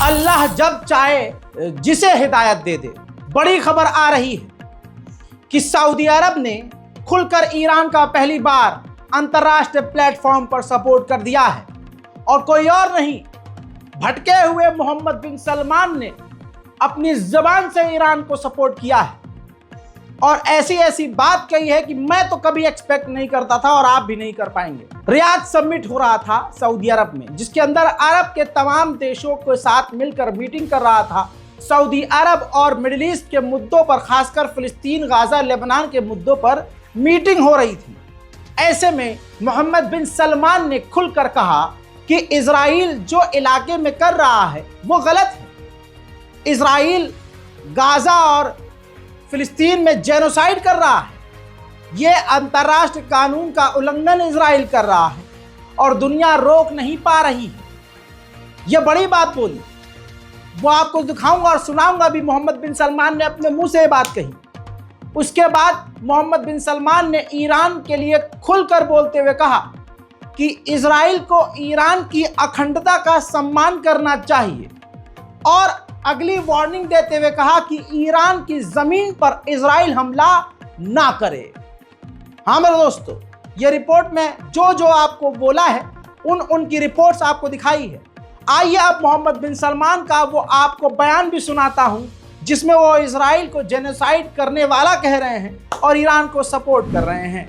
अल्लाह जब चाहे जिसे हिदायत दे दे। बड़ी खबर आ रही है कि सऊदी अरब ने खुलकर ईरान का पहली बार अंतर्राष्ट्रीय प्लेटफॉर्म पर सपोर्ट कर दिया है और कोई और नहीं, भटके हुए मोहम्मद बिन सलमान ने अपनी जबान से ईरान को सपोर्ट किया है और ऐसी ऐसी बात कही है कि मैं तो कभी एक्सपेक्ट नहीं करता था और आप भी नहीं कर पाएंगे। रियाद समिट हो रहा था सऊदी अरब में, जिसके अंदर अरब के तमाम देशों के साथ मिलकर मीटिंग कर रहा था। सऊदी अरब और मिडिल ईस्ट के मुद्दों पर, खासकर फिलिस्तीन, गाजा, लेबनान के मुद्दों पर मीटिंग हो रही थी। ऐसे में मोहम्मद बिन सलमान ने खुलकर कहा कि इजराइल जो इलाके में कर रहा है वो गलत है। इजराइल गाजा और फिलिस्तीन में जेनोसाइड कर रहा है। ये अंतर्राष्ट्रीय कानून का उल्लंघन इजराइल कर रहा है और दुनिया रोक नहीं पा रही है। ये बड़ी बात बोली, वो आपको दिखाऊंगा और सुनाऊंगा भी। मोहम्मद बिन सलमान ने अपने मुंह से ये बात कही। उसके बाद मोहम्मद बिन सलमान ने ईरान के लिए खुलकर बोलते हुए कहा कि इजराइल को ईरान की अखंडता का सम्मान करना चाहिए और अगली वार्निंग देते हुए कहा कि ईरान की जमीन पर इजराइल हमला ना करे। हाँ मेरे दोस्तों, ये रिपोर्ट में जो आपको बोला है उनकी रिपोर्ट्स आपको दिखाई है। आइए अब मोहम्मद बिन सलमान का वो आपको बयान भी सुनाता हूं, जिसमें वो इजराइल को जेनोसाइड करने वाला कह रहे हैं और ईरान को सपोर्ट कर रहे हैं।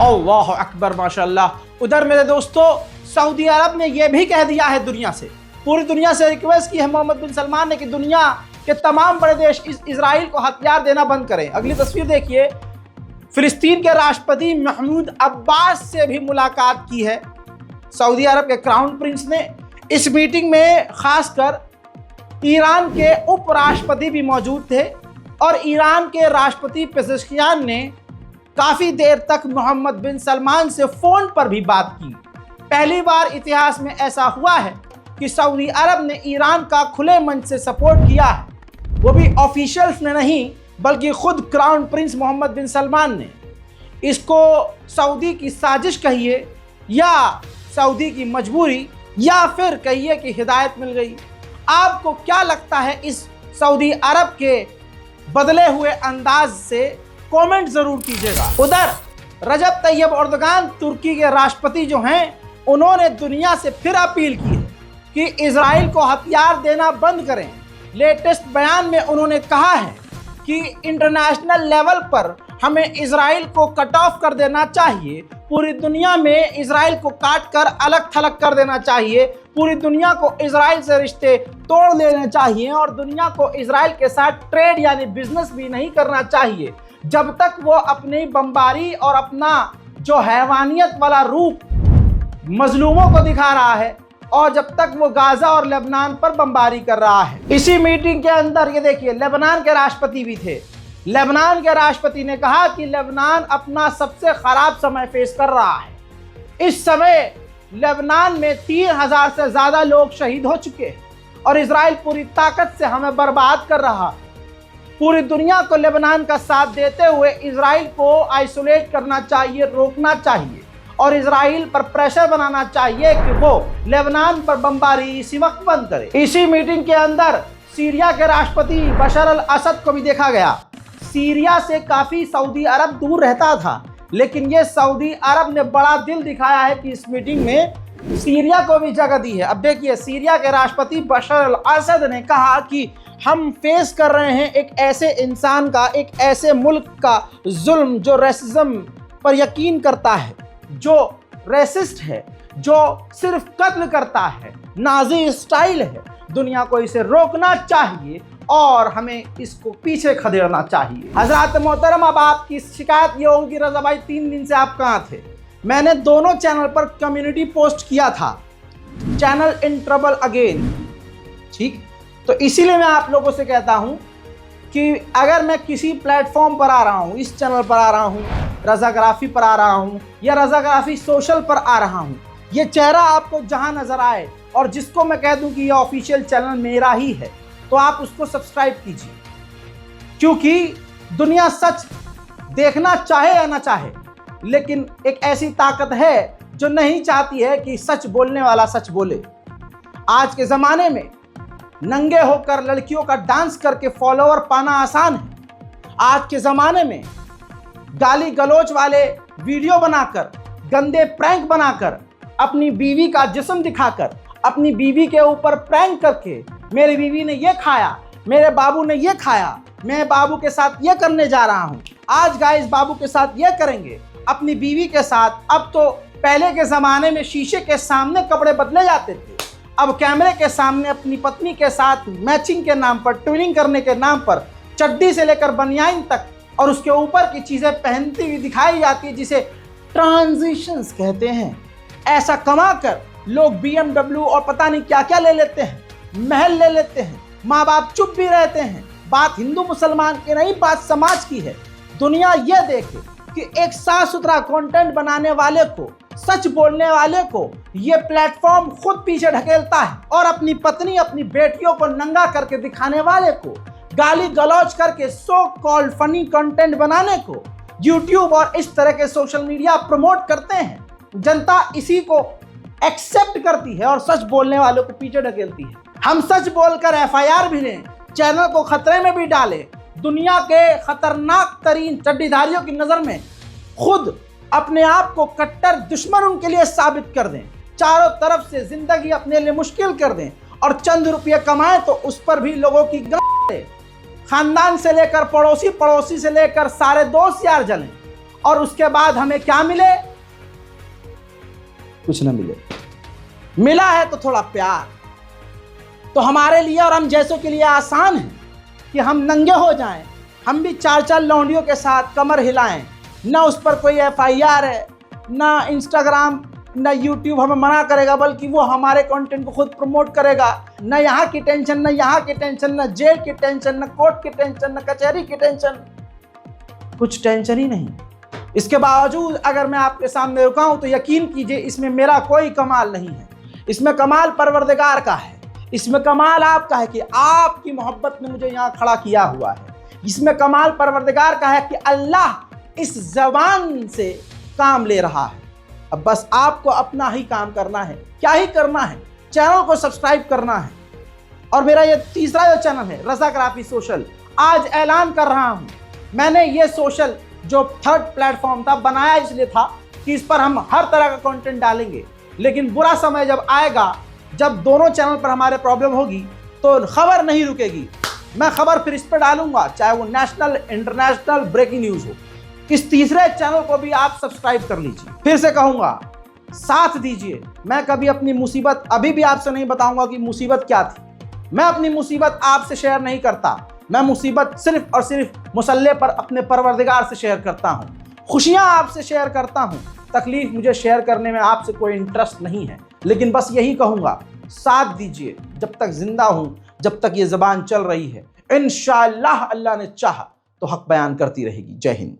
अल्लाह अकबर माशाअल्लाह। उधर मेरे दोस्तों सऊदी अरब ने यह भी कह दिया है दुनिया से, पूरी दुनिया से रिक्वेस्ट की है मोहम्मद बिन सलमान ने कि दुनिया के तमाम बड़े देश इजराइल को हथियार देना बंद करें। अगली तस्वीर देखिए, फिलिस्तीन के राष्ट्रपति महमूद अब्बास से भी मुलाकात की है सऊदी अरब के क्राउन प्रिंस ने। इस मीटिंग में खासकर ईरान के उपराष्ट्रपति भी मौजूद थे और ईरान के राष्ट्रपति पेज़ेश्कियान ने काफ़ी देर तक मोहम्मद बिन सलमान से फ़ोन पर भी बात की। पहली बार इतिहास में ऐसा हुआ है कि सऊदी अरब ने ईरान का खुले मन से सपोर्ट किया है, वो भी ऑफिशियल्स ने नहीं बल्कि खुद क्राउन प्रिंस मोहम्मद बिन सलमान ने। इसको सऊदी की साजिश कहिए या सऊदी की मजबूरी या फिर कहिए कि हिदायत मिल गई। आपको क्या लगता है इस सऊदी अरब के बदले हुए अंदाज से? कमेंट जरूर कीजिएगा। उधर रजब तैयब एर्दोगान तुर्की के राष्ट्रपति जो हैं, उन्होंने दुनिया से फिर अपील की है कि इजराइल को हथियार देना बंद करें। लेटेस्ट बयान में उन्होंने कहा है कि इंटरनेशनल लेवल पर हमें इजराइल को कट ऑफ कर देना चाहिए। पूरी दुनिया में इजराइल को काट कर अलग थलग कर देना चाहिए। पूरी दुनिया को इजराइल से रिश्ते तोड़ लेने चाहिए और दुनिया को इजराइल के साथ ट्रेड यानी बिजनेस भी नहीं करना चाहिए जब तक वो अपनी बमबारी और अपना जो हैवानियत वाला रूप मजलूमों को दिखा रहा है और जब तक वो गाजा और लेबनान पर बमबारी कर रहा है। इसी मीटिंग के अंदर ये देखिए, लेबनान के राष्ट्रपति भी थे। लेबनान के राष्ट्रपति ने कहा कि लेबनान अपना सबसे खराब समय फेस कर रहा है। इस समय लेबनान में 3000 से ज़्यादा लोग शहीद हो चुके हैं और इजराइल पूरी ताकत से हमें बर्बाद कर रहा है। पूरी दुनिया को लेबनान का साथ देते हुए इजराइल को आइसोलेट करना चाहिए, रोकना चाहिए और इजराइल पर प्रेशर बनाना चाहिए कि वो लेबनान पर बमबारी इसी वक्त बंद करे। इसी मीटिंग के अंदर सीरिया के राष्ट्रपति बशर अल असद को भी देखा गया। सीरिया से काफ़ी सऊदी अरब दूर रहता था, लेकिन ये सऊदी अरब ने बड़ा दिल दिखाया है कि इस मीटिंग में सीरिया को भी जगह दी है। अब देखिए, सीरिया के राष्ट्रपति बशर अल असद ने कहा कि हम फेस कर रहे हैं एक ऐसे इंसान का, एक ऐसे मुल्क का जुल्म जो रेसिज्म पर यकीन करता है, जो रेसिस्ट है, जो सिर्फ कत्ल करता है, नाजी स्टाइल है। दुनिया को इसे रोकना चाहिए और हमें इसको पीछे खदेड़ना चाहिए। हजरात मोहतरम, अब आपकी शिकायत ये होगी कि रज़ा भाई 3 दिन से आप कहाँ थे? मैंने दोनों चैनल पर कम्युनिटी पोस्ट किया था, चैनल इन ट्रबल अगेन, ठीक। तो इसीलिए मैं आप लोगों से कहता हूँ कि अगर मैं किसी प्लेटफॉर्म पर आ रहा हूँ, इस चैनल पर आ रहा हूँ, रज़ाग्राफी पर आ रहा हूँ या रज़ाग्राफी सोशल पर आ रहा हूँ, ये चेहरा आपको जहां नजर आए और जिसको मैं कह दूं कि ये ऑफिशियल चैनल मेरा ही है, तो आप उसको सब्सक्राइब कीजिए, क्योंकि दुनिया सच देखना चाहे या ना चाहे, लेकिन एक ऐसी ताकत है जो नहीं चाहती है कि सच बोलने वाला सच बोले। आज के ज़माने में नंगे होकर लड़कियों का डांस करके फॉलोअर पाना आसान है। आज के ज़माने में गाली गलौज वाले वीडियो बनाकर, गंदे प्रैंक बनाकर, अपनी बीवी का जिस्म दिखाकर, अपनी बीवी के ऊपर प्रैंक करके, मेरी बीवी ने ये खाया, मेरे बाबू ने ये खाया, मैं बाबू के साथ ये करने जा रहा हूँ, आज गाइस बाबू के साथ ये करेंगे, अपनी बीवी के साथ। अब तो पहले के ज़माने में शीशे के सामने कपड़े बदले जाते थे, अब कैमरे के सामने अपनी पत्नी के साथ मैचिंग के नाम पर, ट्विनिंग करने के नाम पर चड्डी से लेकर बनियान तक और उसके ऊपर की चीज़ें पहनती हुई दिखाई जाती है, जिसे ट्रांजिशंस कहते हैं। ऐसा कमा कर लोग BMW और पता नहीं क्या क्या ले लेते हैं, महल ले लेते हैं, माँ बाप चुप भी रहते हैं। बात हिंदू मुसलमान की नहीं, बात समाज की है। दुनिया ये देखे कि एक साफ सुथरा कंटेंट बनाने वाले को, सच बोलने वाले को ये प्लेटफॉर्म खुद पीछे ढकेलता है, और अपनी पत्नी, अपनी बेटियों को नंगा करके दिखाने वाले को, गाली गलौज करके सो कॉल्ड फनी कंटेंट बनाने को YouTube और इस तरह के सोशल मीडिया प्रमोट करते हैं। जनता इसी को एक्सेप्ट करती है और सच बोलने वालों को पीछे ढकेलती है। हम सच बोलकर FIR भी लें, चैनल को खतरे में भी डालें, दुनिया के खतरनाक तरीन चड्डीधारियों की नज़र में खुद अपने आप को कट्टर दुश्मन उनके लिए साबित कर दें, चारों तरफ से जिंदगी अपने लिए मुश्किल कर दें और चंद रुपये कमाएं तो उस पर भी लोगों की खानदान से लेकर पड़ोसी, पड़ोसी से लेकर सारे दोस्त यार जलें, और उसके बाद हमें क्या मिले? कुछ ना मिले। मिला है तो थोड़ा प्यार। तो हमारे लिए और हम जैसों के लिए आसान है कि हम नंगे हो जाएं, हम भी 4-4 लौंडियों के साथ कमर हिलाएं, ना उस पर कोई FIR है, ना इंस्टाग्राम ना YouTube हमें मना करेगा, बल्कि वो हमारे कंटेंट को खुद प्रमोट करेगा। ना यहाँ की टेंशन, ना यहाँ की टेंशन, ना जेल की टेंशन, ना कोर्ट की टेंशन, ना कचहरी की टेंशन, कुछ टेंशन ही नहीं। इसके बावजूद अगर मैं आपके सामने रुका हूं तो यकीन कीजिए इसमें मेरा कोई कमाल नहीं है, इसमें कमाल परवरदिगार का है, इसमें कमाल आपका है कि आपकी मोहब्बत ने मुझे यहाँ खड़ा किया हुआ है, इसमें कमाल परवरदिगार का है कि अल्लाह इस ज़बान से काम ले रहा है। अब बस आपको अपना ही काम करना है। क्या ही करना है? चैनल को सब्सक्राइब करना है। और मेरा ये तीसरा जो चैनल है रज़ा कराफी सोशल, आज ऐलान कर रहा हूँ, मैंने ये सोशल जो थर्ड प्लेटफॉर्म था बनाया इसलिए था कि इस पर हम हर तरह का कंटेंट डालेंगे, लेकिन बुरा समय जब आएगा, जब दोनों चैनल पर हमारे प्रॉब्लम होगी, तो खबर नहीं रुकेगी। मैं खबर फिर इस पर डालूंगा, चाहे वो नेशनल, इंटरनेशनल, ब्रेकिंग न्यूज़ हो। इस तीसरे चैनल को भी आप सब्सक्राइब कर लीजिए। फिर से कहूँगा, साथ दीजिए। मैं कभी अपनी मुसीबत अभी भी आपसे नहीं बताऊंगा कि मुसीबत क्या थी। मैं अपनी मुसीबत आपसे शेयर नहीं करता। मैं मुसीबत सिर्फ और सिर्फ मुसल्ले पर अपने परवरदिगार से शेयर करता हूँ। खुशियाँ आपसे शेयर करता हूँ। तकलीफ मुझे शेयर करने में आपसे कोई इंटरेस्ट नहीं है, लेकिन बस यही कहूँगा, साथ दीजिए। जब तक जिंदा हूँ, जब तक ये ज़बान चल रही है, इंशाअल्लाह अल्लाह ने चाहा तो हक बयान करती रहेगी। जय हिंद।